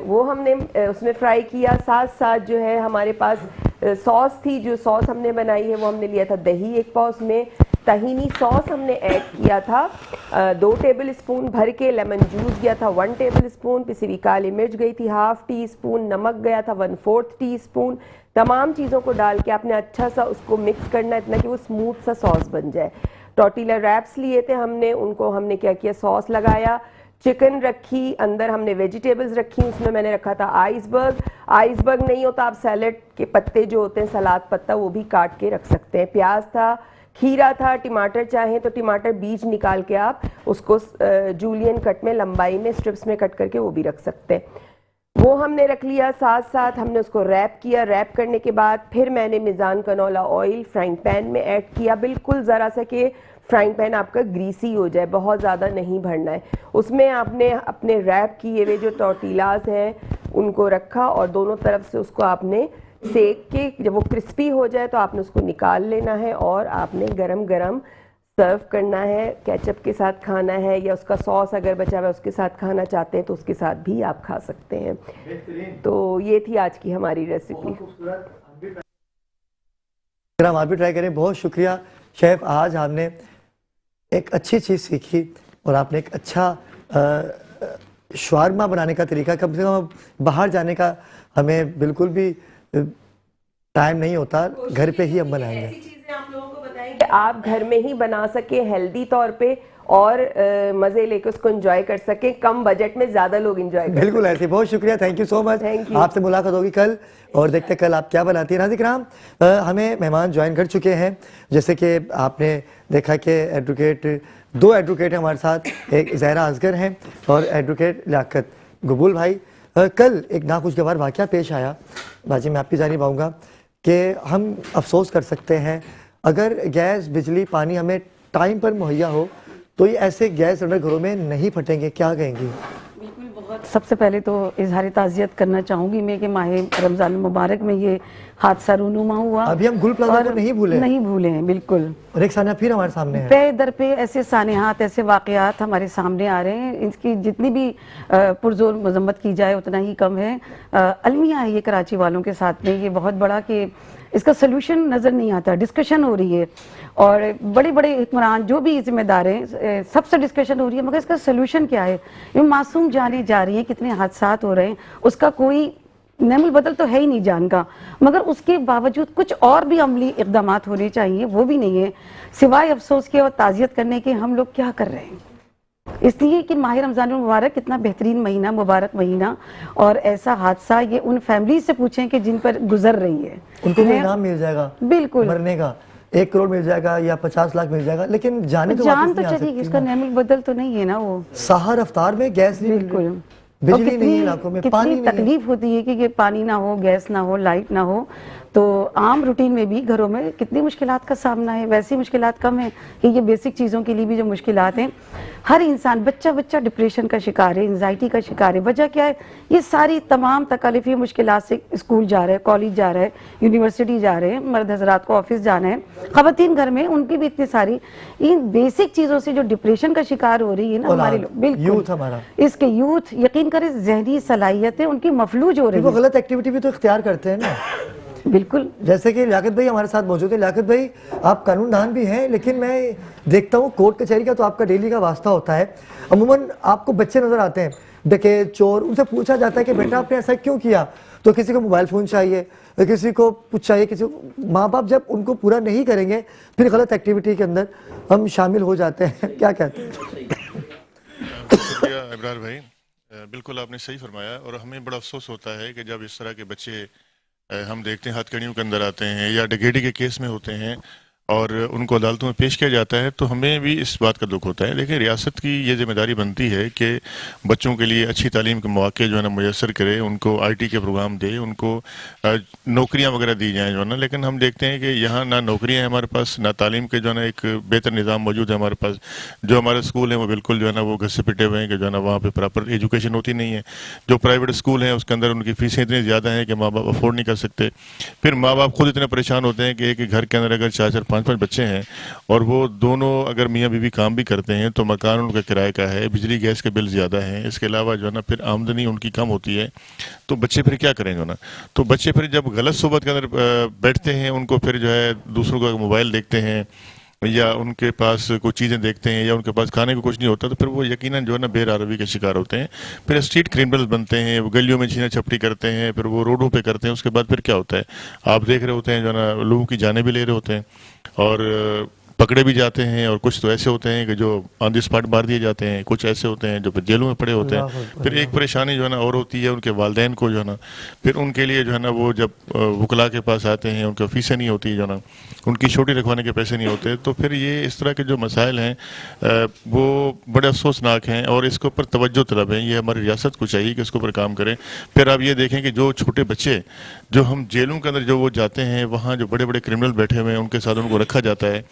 वो हमने उसमें फ्राई किया। साथ साथ जो है हमारे पास सॉस थी, जो सॉस हमने बनाई है वो हमने लिया था दही 1 पाव, उसमें तहीनी सॉस हमने ऐड किया था 2 टेबल स्पून भर के, लेमन जूस गया था 1 टेबल स्पून, पिसी हुई काली मिर्च गई थी 1/2 टी स्पून, नमक गया था 1/4 टी स्पून। तमाम चीज़ों को डाल के आपने अच्छा सा उसको मिक्स करना है, इतना कि वो स्मूथ सा सॉस बन जाए। टॉर्टिला रैप्स लिए थे हमने, उनको हमने क्या किया, सॉस लगाया, चिकन रखी, अंदर हमने वेजिटेबल्स रखी, उसमें मैंने रखा था आइसबर्ग नहीं होता, आप सैलेड के पत्ते जो होते हैं, सलाद पत्ता, वो भी काट के रख सकते हैं। प्याज था, खीरा था, टमाटर चाहें तो टमाटर बीज निकाल के आप उसको जूलियन कट में, लंबाई में, स्ट्रिप्स में कट करके वो भी रख सकते हैं, वो हमने रख लिया। साथ साथ हमने उसको रैप किया। रैप करने के बाद फिर मैंने मिज़ान कनौला ऑयल फ्राइंग पैन में ऐड किया, बिल्कुल ज़रा सा कि फ्राइंग पैन आपका ग्रीसी हो जाए, बहुत ज़्यादा नहीं भरना है। उसमें आपने अपने रैप किए हुए जो टॉर्टिलास हैं उनको रखा और दोनों तरफ से उसको आपने सेक के, जब वो क्रिस्पी हो जाए तो आपने उसको निकाल लेना है और आपने गरम गरम सर्व करना है। केचप के साथ खाना है या उसका सॉस अगर बचा हुआ है उसके साथ खाना चाहते हैं तो उसके साथ भी आप खा सकते हैं। तो ये थी आज की हमारी रेसिपी। हम आप भी ट्राई करें। बहुत शुक्रिया शेफ़, आज हमने एक अच्छी चीज़ सीखी और आपने एक अच्छा शवारमा बनाने का तरीका, कम से कम बाहर जाने का हमें बिल्कुल भी टाइम नहीं होता, घर पे ही हम बनाएंगे। ऐसी चीजें आप लोगों को बताएं कि आप घर में ही बना सके हेल्दी तौर पे और मजे लेकर उसको एंजॉय कर सके, कम बजट में ज्यादा लोग एंजॉय कर बिल्कुल ऐसे। बहुत शुक्रिया, थैंक यू सो मच। आपसे मुलाकात होगी कल और देखते कल आप क्या बनाती हैं। नाज़रीन किराम, हमें मेहमान ज्वाइन कर चुके हैं, जैसे कि आपने देखा कि एडवोकेट, 2 एडवोकेट हैं हमारे साथ, एक ज़हरा असगर हैं और एडवोकेट लियाकत गबूल भाई। कल एक नाखुशगवार वाक़या पेश आया बाजी, मैं आपकी जानिब आऊँगा कि हम अफसोस कर सकते हैं अगर गैस, बिजली, पानी हमें टाइम पर मुहैया हो तो ये ऐसे गैस सिलेंडर घरों में नहीं फटेंगे, क्या कहेंगी? बिल्कुल, बहुत सबसे पहले तो इजहार ताज़ियत करना चाहूँगी मैं कि माह रमज़ान मुबारक में ये हादसा रूनुमा हुआ। अभी हम गुल प्लाजा को नहीं भूले हैं, बिल्कुल। और एक सानिया फिर हमारे सामने है, पे दर पे ऐसे सानिहात, ऐसे वाक़यात हमारे सामने आ रहे हैं, इनकी जितनी भी पुरजोर मजम्मत की जाए उतना ही कम है। अलमिया है ये कराची वालों के साथ में, ये बहुत बड़ा कि इसका सलूशन नज़र नहीं आता। डिस्कशन हो रही है और बड़े बड़े हुक्मरान जो भी जिम्मेदार हैं सबसे डिस्कशन हो रही है, मगर इसका सलूशन क्या है? ये मासूम जाने जा रही है, कितने हादसात हो रहे हैं, उसका कोई नेमुल बदल तो है ही नहीं जान का, मगर उसके बावजूद कुछ और भी अमली इक़दाम होने चाहिए, वो भी नहीं है। सिवाय अफसोस के और ताज़ियत करने के हम लोग क्या कर रहे हैं? इसलिए कि माह रमज़ान मुबारक कितना बेहतरीन महीना, मुबारक महीना, और ऐसा हादसा ये उन फैमिली से पूछें कि जिन पर गुजर रही है, उनको कोई इनाम मिल जाएगा बिल्कुल मरने का, 1 करोड़ मिल जाएगा या 50 लाख मिल जाएगा, लेकिन जान तो चलेगी, इसका नेमुल बदल तो नहीं है ना। वो सहार रफ्तार में गैस नहीं, बिल्कुल बिजली नहीं, इलाकों में पानी नहीं, तकलीफ होती है कि ये पानी ना हो, गैस ना हो, लाइट ना हो, तो आम रूटीन में भी घरों में कितनी मुश्किलात का सामना है। वैसी मुश्किलात कम है कि ये बेसिक चीज़ों के लिए भी जो मुश्किलात हैं, हर इंसान, बच्चा डिप्रेशन का शिकार है, एंजाइटी का शिकार है। वजह क्या है? ये सारी तमाम तकलीफी मुश्किलात से स्कूल जा रहे हैं, कॉलेज जा रहे हैं, यूनिवर्सिटी जा रहे हैं, मर्द हजरात को ऑफिस जाना है, ख़वातीन घर में, उनकी भी इतनी सारी इन बेसिक चीज़ों से जो डिप्रेशन का शिकार हो रही है ना हमारे लोग, यूथ हमारा, इसके यूथ यकीन करें जहनी सलाहियतें उनकी मफलूज हो रही है। वो गलत एक्टिविटी भी तो इख्तियार करते हैं ना। बिल्कुल, जैसे कि लियाकत भाई हमारे साथ मौजूद है। लियाकत भाई, आप कानूनदान भी हैं, लेकिन मैं देखता हूँ कोर्ट कचहरी का तो आपका डेली का वास्ता होता है। अमूमन आपको बच्चे नजर आते हैं, डकैत, चोर, उनसे पूछा जाता है कि बेटा आपने ऐसा क्यों किया, तो किसी को मोबाइल फ़ोन चाहिए, किसी को कुछ चाहिए, किसी को, माँ बाप जब उनको पूरा नहीं करेंगे फिर गलत एक्टिविटी के अंदर हम शामिल हो जाते हैं। क्या कहते हैं? शुक्रिया इब्रार भाई, बिल्कुल आपने सही फरमाया। और हमें बड़ा अफसोस होता है कि जब इस तरह के बच्चे हम देखते हैं हथकड़ियों के अंदर आते हैं या डकैती के केस में होते हैं, और उनको अदालतों में पेश किया जाता है, तो हमें भी इस बात का दुख होता है। देखिए, रियासत की ये जिम्मेदारी बनती है कि बच्चों के लिए अच्छी तालीम के मौके जो है ना मुयस्सर करे, उनको IT के प्रोग्राम दे, उनको नौकरियां वगैरह दी जाएँ जो है ना। लेकिन हम देखते हैं कि यहाँ ना नौकरियां हैं हमारे पास, ना तालीम के जो है ना एक बेहतर निज़ाम मौजूद है हमारे पास। जो हमारे स्कूल हैं वो बिल्कुल जो है ना वो घसे पिटे हुए हैं कि जो है ना वहाँ पर प्रॉपर एजुकेशन होती नहीं है। जो प्राइवेट स्कूल हैं उसके अंदर उनकी फ़ीसें इतनी ज़्यादा हैं कि माँ बाप अफोर्ड नहीं कर सकते। फिर माँ बाप खुद इतने परेशान होते हैं कि एक घर के अंदर अगर 4-4, 5-5 बच्चे हैं और वो दोनों अगर मियाँ बीवी काम भी करते हैं तो मकान उनका किराए का है, बिजली गैस के बिल ज़्यादा हैं, इसके अलावा जो है ना फिर आमदनी उनकी कम होती है, तो बच्चे फिर क्या करेंगे ना। तो बच्चे फिर जब गलत सोबत के अंदर बैठते हैं, उनको फिर जो है दूसरों का मोबाइल देखते हैं या उनके पास कुछ चीज़ें देखते हैं या उनके पास खाने को कुछ नहीं होता, तो फिर वो यकीनन जो है ना बेरारवी के शिकार होते हैं। फिर स्ट्रीट क्रिमिनल्स बनते हैं, वो गलियों में छीना झपटी करते हैं, फिर वो रोडों पे करते हैं। उसके बाद फिर क्या होता है, आप देख रहे होते हैं जो है ना लोगों की जानें भी ले रहे होते हैं और पकड़े भी जाते हैं। और कुछ तो ऐसे होते हैं कि जो ऑन द स्पॉट मार दिए जाते हैं, कुछ ऐसे होते हैं जो फिर जेलों में पड़े होते हैं। फिर एक परेशानी जो है ना और होती है उनके वालिदैन को जो है ना, फिर उनके लिए जो है ना वो जब वकला के पास आते हैं, उनकी फीसें नहीं होती जो ना, उनकी छोटी रखवाने के पैसे नहीं होते, तो फिर ये इस तरह के जो मसाइल हैं वो बड़े अफसोसनाक हैं और इसके ऊपर तवज्जो तलब है। ये हमारी रियासत को चाहिए कि इसके ऊपर काम करें। फिर आप ये देखें कि जो छोटे बच्चे जो हम जेलों के अंदर जो वो जाते हैं, वहाँ जो बड़े बड़े क्रिमिनल बैठे हुए हैं उनके साथ उनको रखा जाता है,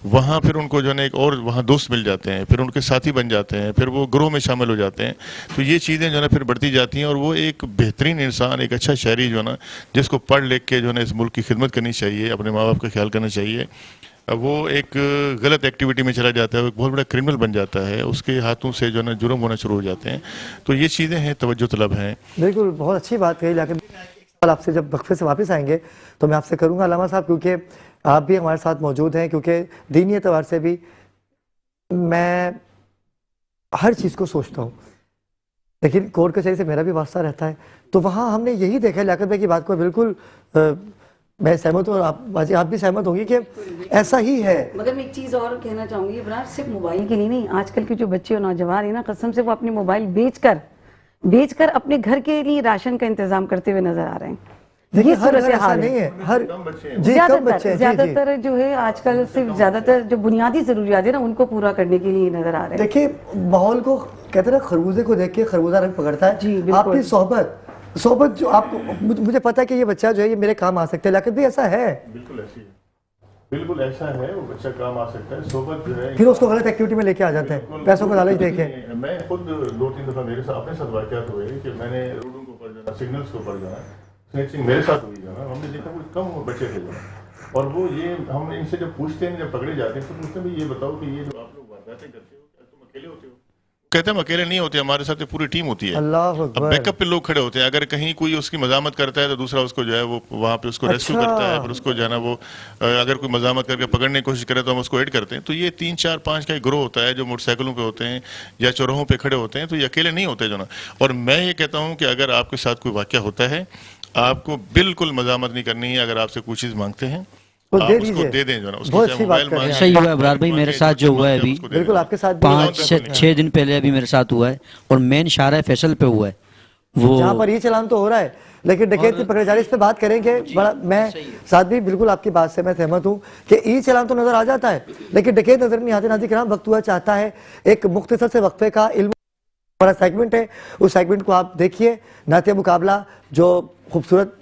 वहाँ फिर उनको जो है ना एक और वहाँ दोस्त मिल जाते हैं, फिर उनके साथी बन जाते हैं, फिर वो ग्रोह में शामिल हो जाते हैं। तो ये चीज़ें जो है ना फिर बढ़ती जाती हैं और वो एक बेहतरीन इंसान, एक अच्छा शहरी जो है ना, जिसको पढ़ लिख के जो है ना इस मुल्क की खिदमत करनी चाहिए, अपने माँ बाप का ख्याल करना चाहिए, वो एक गलत एक्टिविटी में चला जाता है, वो एक बहुत बड़ा क्रिमिनल बन जाता है, उसके हाथों से जो है ना जुर्म होना शुरू हो जाते हैं। तो ये चीज़ें हैं, तवज्जो तलब हैं। बिल्कुल, बहुत अच्छी बात कही। लेकिन आपसे जब वक्फे से वापस आएंगे तो मैं आपसे करूंगा अल्लामा साहब, क्योंकि आप भी हमारे साथ मौजूद हैं, क्योंकि दीनी एतबार से भी मैं हर चीज़ को सोचता हूँ, लेकिन कोर्ट कचहरी से मेरा भी वास्ता रहता है। तो वहाँ हमने यही देखा, लियाकत भाई की बात को बिल्कुल मैं सहमत हूँ और आप भी सहमत होंगी कि ऐसा ही है। मगर मैं एक चीज़ और कहना चाहूँगी इब्रार, सिर्फ मोबाइल के लिए नहीं, आजकल के जो बच्चे और नौजवान है ना, कसम से वो अपने मोबाइल बेचकर अपने घर के लिए राशन का इंतजाम करते हुए नजर आ रहे हैं। ये सूरत हाल नहीं है। हर ज्यादातर जो है आजकल सिर्फ ज्यादातर जो बुनियादी जरूरियात है ना उनको पूरा करने के लिए नजर आ रहे हैं। देखिए, माहौल को कहते हैं ना, खरबूजे को देख के खरबूजा रंग पकड़ता है। जी, आपकी सोहबत जो आपको, मुझे पता है कि ये बच्चा जो है ये मेरे काम आ सकता है, लेकिन भी ऐसा है, बिल्कुल ऐसी है, बिल्कुल ऐसा है, वो बच्चा काम आ सकता है। सोबत जो है फिर उसको गलत एक्टिविटी में लेके आ जाते हैं, पैसों को लालच देके। मैं खुद 2-3 दफा मेरे साथ अपने साथ वाक़यात हुए कि मैंने रोडों के ऊपर जाना, सिग्नल्स के ऊपर जाना, स्नैचिंग मेरे साथ हुई जाना, हमने देखा कुछ कम बच्चे थे जो, और वो ये हम इनसे जब पूछते हैं, जब पकड़े जाते हैं तो पूछते हैं ये बताओ कि ये जो आप लोग वारदातें करते हो क्या तुम अकेले होते हो? कहते हैं हम अकेले नहीं होते, हमारे साथ पूरी टीम होती है। अल्लाह अब बैकअप पे लोग खड़े होते हैं, अगर कहीं कोई उसकी मजामत करता है तो दूसरा उसको जो है वो वहाँ पे उसको रेस्क्यू करता है, फिर उसको जो है ना वो अगर कोई मजामत करके पकड़ने की कोशिश करे तो हम उसको एड करते हैं। तो ये 3, 4, 5 का एक ग्रोह होता है जो मोटरसाइकिलों पे होते हैं या चौराहों पे खड़े होते हैं, तो ये अकेले नहीं होते जो ना। और मैं ये कहता हूँ कि अगर आपके साथ कोई वाक़या होता है, आपको बिल्कुल मजामत नहीं करनी है। अगर आपसे कुछ चीज़ मांगते हैं आप उसको दे दें जो ना, उसको चाहे मोबाइल मांगे। सही हुआ है इब्रार भाई, मेरे साथ जो हुआ है अभी, बिल्कुल आपके साथ 5-6 दिन पहले अभी मेरे साथ हुआ है, और मेन शाहरा फैसल पे हुआ है, वो जहाँ पर ये चलान तो हो रहा है, लेकिन डकैती पकड़े जा रही है। इस पे बात करेंगे बड़ा, मैं साथ भी बिल्कुल आपकी बात से मैं सहमत हूँ कि ई चलान तो नजर आ जाता है, लेकिन डकैत नजर नहीं आते। नाज़रीन किराम, वक्त हुआ चाहता है एक मुख्तसर से वक्फे का। इल्म हमारा सेगमेंट है, उस सेगमेंट को आप देखिए। नाते मुकाबला जो खूबसूरत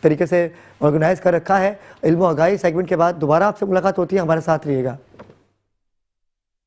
तरीके से ऑर्गेनाइज कर रखा है, इल्म आगाही सेगमेंट के बाद दोबारा आपसे मुलाकात होती है, हमारे साथ रहिएगा।